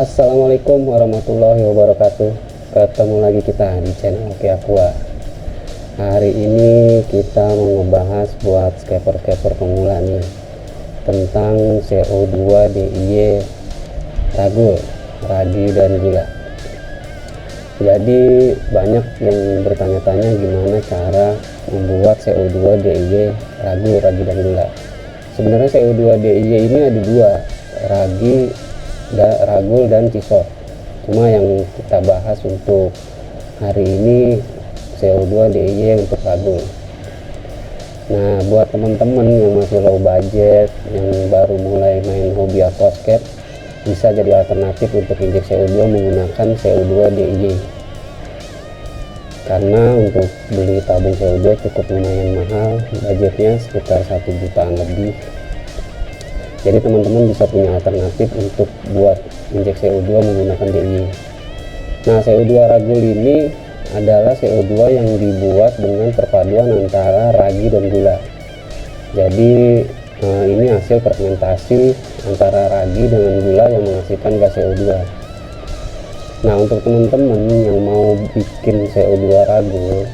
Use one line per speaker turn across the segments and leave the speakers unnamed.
Assalamualaikum warahmatullahi wabarakatuh. Ketemu lagi kita di channel Oke Aqua. Hari ini kita mau ngebahas buat scaper pemula nih, tentang CO2 DIY ragul, ragi dan gula. Jadi banyak yang bertanya-tanya gimana cara membuat CO2 DIY ragul, ragi dan gula. Sebenarnya CO2 DIY ini ada dua, ragul dan cisor. Cuma yang kita bahas untuk hari ini CO2 DIY untuk ragul. Nah, buat teman-teman yang masih low budget, yang baru mulai main hobi aquascape, bisa jadi alternatif untuk injek CO2 menggunakan CO2 DIY. Karena untuk beli tabung CO2 cukup lumayan mahal, budgetnya sekitar 1 jutaan lebih. Jadi teman-teman bisa punya alternatif untuk buat injek CO2 menggunakan DIY. Nah, CO2 ragul ini adalah CO2 yang dibuat dengan perpaduan antara ragi dan gula. Jadi ini hasil fermentasi antara ragi dengan gula yang menghasilkan gas CO2. Nah, untuk teman-teman yang mau bikin CO2 ragul,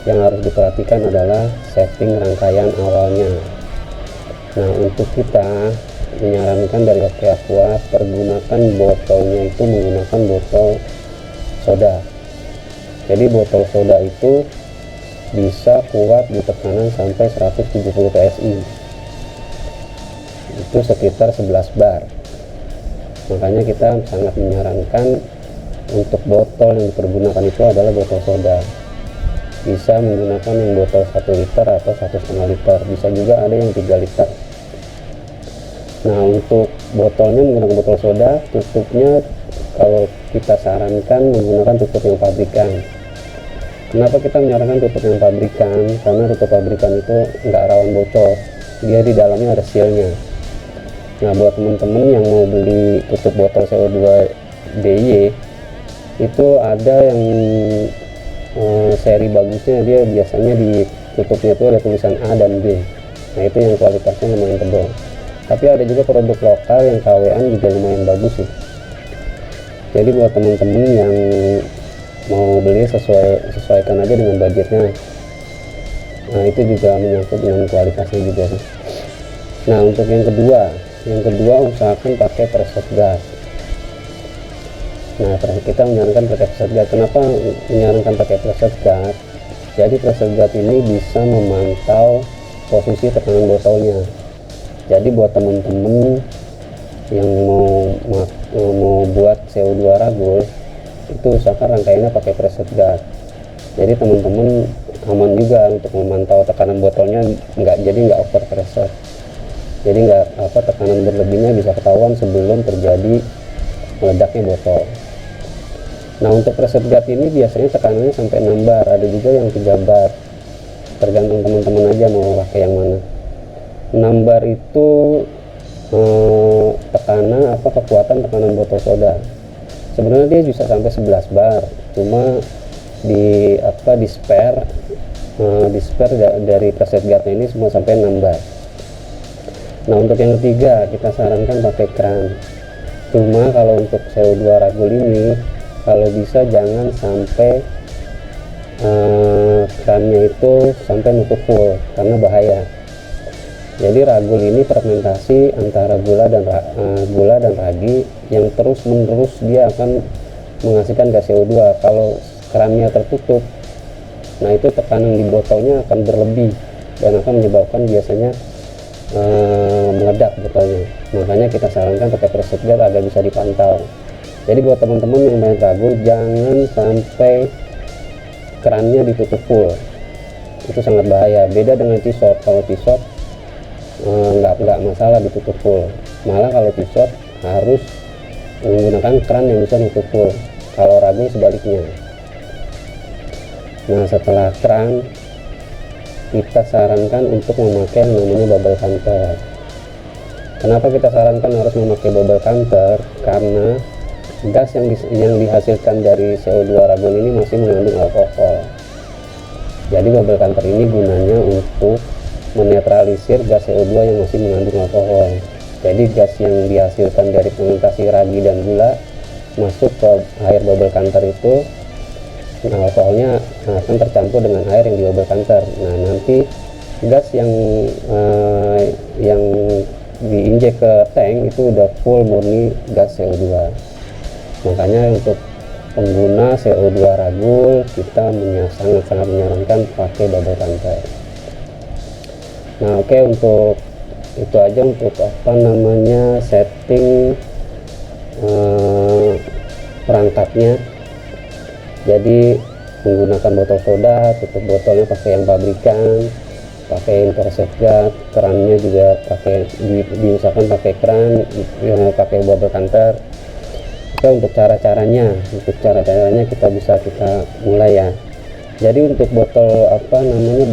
yang harus diperhatikan adalah setting rangkaian awalnya. Nah, untuk kita menyarankan dari Oke Aqua, pergunakan botolnya itu menggunakan botol soda. Jadi botol soda itu bisa kuat di tekanan sampai 170 PSI, itu sekitar 11 bar. Makanya kita sangat menyarankan untuk botol yang dipergunakan itu adalah botol soda. Bisa menggunakan yang botol 1 liter atau 1,5 liter, bisa juga ada yang 3 liter. Nah, untuk botolnya menggunakan botol soda, tutupnya kalau kita sarankan menggunakan tutup yang pabrikan. Kenapa kita menyarankan tutup yang pabrikan? Karena tutup pabrikan itu nggak rawan bocor, dia di dalamnya ada sealnya. Nah, buat teman-teman yang mau beli tutup botol CO2 DIY, itu ada yang seri bagusnya, dia biasanya di tutupnya itu ada tulisan A dan B. Nah, itu yang kualitasnya lumayan tebal. Tapi ada juga produk lokal yang KW-an juga lumayan bagus sih. Jadi buat teman-teman yang mau beli, sesuaikan aja dengan budgetnya. Nah, itu juga menyangkut dengan kualitasnya juga sih. Nah, untuk yang kedua usahakan pakai preset gas. Nah, kita menyarankan pakai preset gas. Kenapa menyarankan pakai preset gas? Jadi preset gas ini bisa memantau posisi tekanan botolnya. Jadi buat teman-teman yang mau buat CO2 ragul, itu usahakan rangkaiannya pakai preset gas. Jadi teman-teman aman juga untuk memantau tekanan botolnya, nggak over pressure. Jadi tekanan berlebihnya bisa ketahuan sebelum terjadi meledaknya botol. Nah, untuk preset gas ini biasanya tekanannya sampai 6 bar, ada juga yang 3 bar. Tergantung teman-teman aja mau pakai yang mana. 6 bar itu kekuatan tekanan botol soda. Sebenarnya dia bisa sampai 11 bar, cuma di spare dari preset gasnya ini semua sampai 6 bar. Nah, untuk yang ketiga kita sarankan pakai kran. Cuma kalau untuk CO2 ragul ini, kalau bisa jangan sampai krannya itu sampai nutup full, karena bahaya. Jadi ragul ini fermentasi antara gula dan ragi yang terus menerus dia akan menghasilkan gas CO2. Kalau kerannya tertutup, nah itu tekanan di botolnya akan berlebih dan akan menyebabkan biasanya meledak botolnya. Makanya kita sarankan pakai preset gas agar bisa dipantau. Jadi buat teman-teman yang main ragul, jangan sampai kerannya ditutup full, itu sangat bahaya. Beda dengan cisor. Kalau cisor nggak masalah ditutup full, malah kalau cisor harus menggunakan keran yang bisa nutup full. Kalau ragul sebaliknya. Nah, setelah keran, kita sarankan untuk memakai yang namanya bubble counter. Kenapa kita sarankan harus memakai bubble counter? Karena gas yang dihasilkan dari CO2 ragul ini masih mengandung alkohol. Jadi bubble counter ini gunanya untuk menetralisir gas CO2 yang masih mengandung alkohol. Jadi gas yang dihasilkan dari fermentasi ragi dan gula masuk ke air bubble counter itu, alkoholnya akan tercampur dengan air yang di bubble counter. Nah, nanti gas yang diinjek ke tank itu udah full murni gas CO2. Makanya untuk pengguna CO2 Ragul kita sangat-sangat menyarankan pakai bubble counter. Nah, oke, untuk itu aja untuk setting perangkatnya. Jadi menggunakan botol soda, tutup botolnya pakai yang pabrikan, pakai intercept guard, kerannya juga pakai diusahakan pakai keran, pakai bubble counter. Oke, untuk cara-caranya kita bisa mulai ya. Jadi untuk botol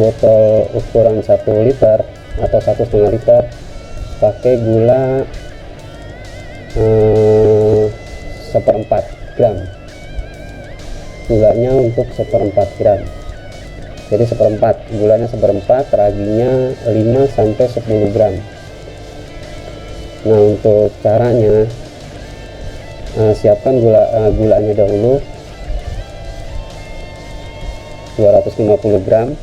botol ukuran 1 liter atau 1,5 liter, pakai gula 1/4 gram. Gulanya untuk 1/4 gram. Jadi 1/4, gulanya 1/4, raginya 5-10 gram. Nah, untuk caranya, siapkan gulanya dahulu 250 gram,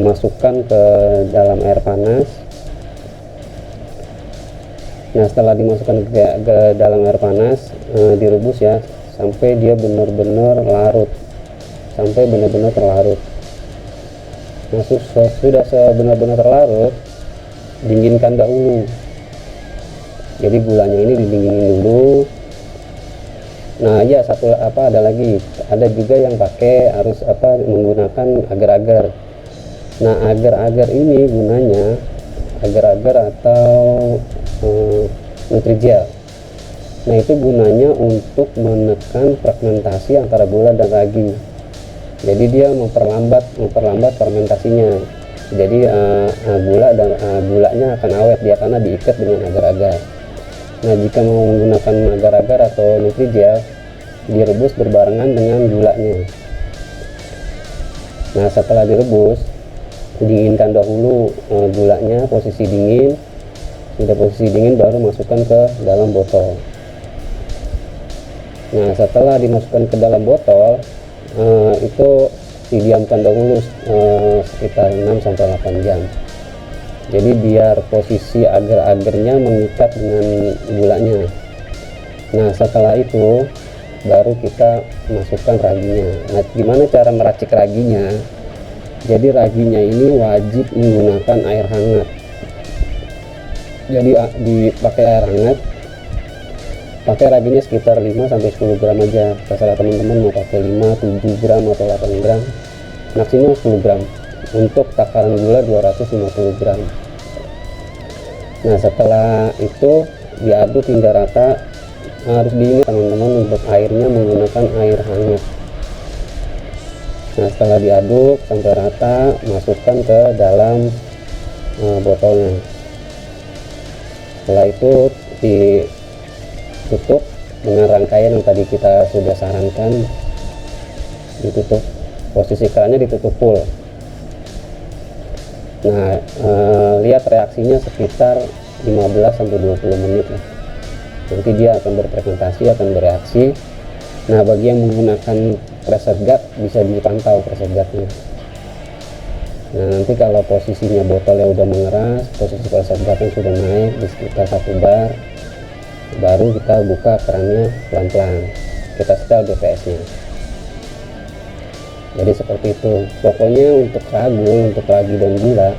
masukkan ke dalam air panas. Nah, setelah dimasukkan ke dalam air panas, direbus ya sampai dia benar-benar larut, terlarut. Nah, sudah benar-benar terlarut, dinginkan dahulu. Jadi gulanya ini didinginin dulu. Nah, ya ada juga yang harus menggunakan agar-agar. Nah, agar-agar ini gunanya agar-agar atau Nutrijel. Nah, itu gunanya untuk menekan fragmentasi antara gula dan ragi. Jadi dia memperlambat fermentasinya. Jadi gulanya akan awet dia karena diikat dengan agar-agar. Nah, jika mau menggunakan agar-agar atau Nutrijel, direbus berbarengan dengan gulanya. Nah, setelah direbus, dinginkan dahulu gulanya, posisi dingin. Sudah posisi dingin baru masukkan ke dalam botol. Nah, setelah dimasukkan ke dalam botol, itu didiamkan dahulu sekitar 6-8 jam. Jadi biar posisi agar-agarnya mengikat dengan gulanya. Nah, setelah itu baru kita masukkan raginya. Nah, gimana cara meracik raginya? Jadi raginya ini wajib menggunakan air hangat. Jadi dipakai air hangat. Pakai raginya sekitar 5-10 gram aja. Terserah teman-teman mau pakai 5, 7 gram atau 8 gram. Maksimal 10 gram. Untuk takaran gula 250 gram. Nah, setelah itu diaduk hingga rata. Harus diingat teman-teman, untuk airnya menggunakan air hangat. Nah, setelah diaduk sampai rata, masukkan ke dalam botolnya. Setelah itu ditutup dengan rangkaian yang tadi kita sudah sarankan. Ditutup, posisi kerannya ditutup full. Nah, lihat reaksinya sekitar 15-20 menit lah. Nanti dia akan berfermentasi, akan bereaksi. Nah, bagi yang menggunakan preset guard bisa dipantau preset guardnya. Nah, nanti kalau posisinya botolnya udah mengeras, posisi preset guardnya sudah naik di sekitar 1 bar, baru kita buka kerannya pelan-pelan, kita setel BPS-nya. Jadi seperti itu. Pokoknya untuk ragi dan gula,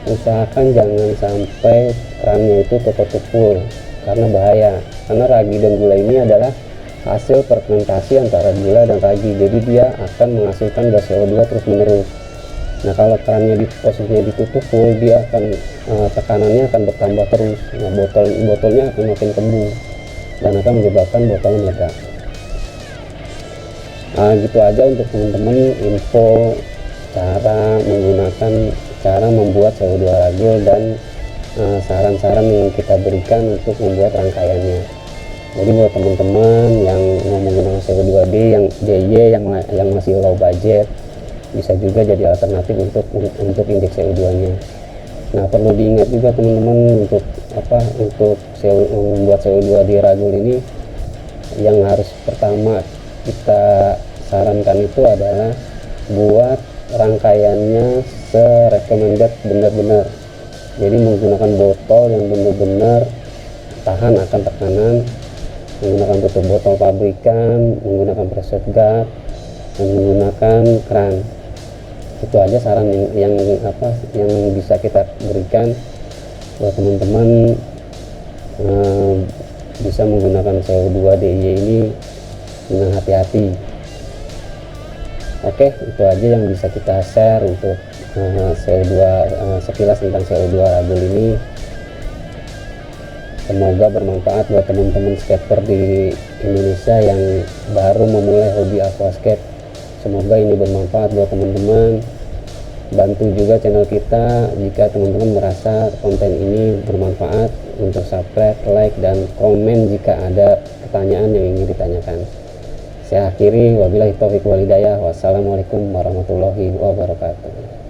usahakan jangan sampai kerannya itu tertutup full, karena bahaya. Karena ragi dan gula ini adalah hasil fermentasi antara gula dan ragi, jadi dia akan menghasilkan gas CO2 terus menerus. Nah, kalau kerannya posisinya ditutup full, dia akan tekanannya akan bertambah terus. Nah, botolnya akan makin kembung dan akan menyebabkan botol meledak. Nah, gitu aja untuk teman-teman info cara membuat CO2 Ragul dan saran-saran yang kita berikan untuk membuat rangkaiannya. Jadi buat teman-teman yang mau menggunakan CO2D yang DIY yang masih low budget, bisa juga jadi alternatif untuk indeks CO2-nya. Nah, perlu diingat juga teman-teman untuk membuat CO2 di Ragul ini yang harus pertama kita sarankan itu adalah buat rangkaiannya recommended benar-benar, jadi menggunakan botol yang benar-benar tahan akan tekanan, menggunakan tutup botol pabrikan, menggunakan pressure guard, dan menggunakan keran. Itu aja saran yang bisa kita berikan buat teman-teman bisa menggunakan CO2 DIY ini dengan hati-hati. Oke, itu aja yang bisa kita share untuk CO2 sekilas tentang CO2 Rabul ini. Semoga bermanfaat buat teman-teman skater di Indonesia yang baru memulai hobi aquascape. Semoga ini bermanfaat buat teman-teman. Bantu juga channel kita jika teman-teman merasa konten ini bermanfaat, untuk subscribe, like, dan komen jika ada pertanyaan yang ingin ditanyakan. Saya akhiri, wabillahi taufiq wal hidayah. Wassalamualaikum warahmatullahi wabarakatuh.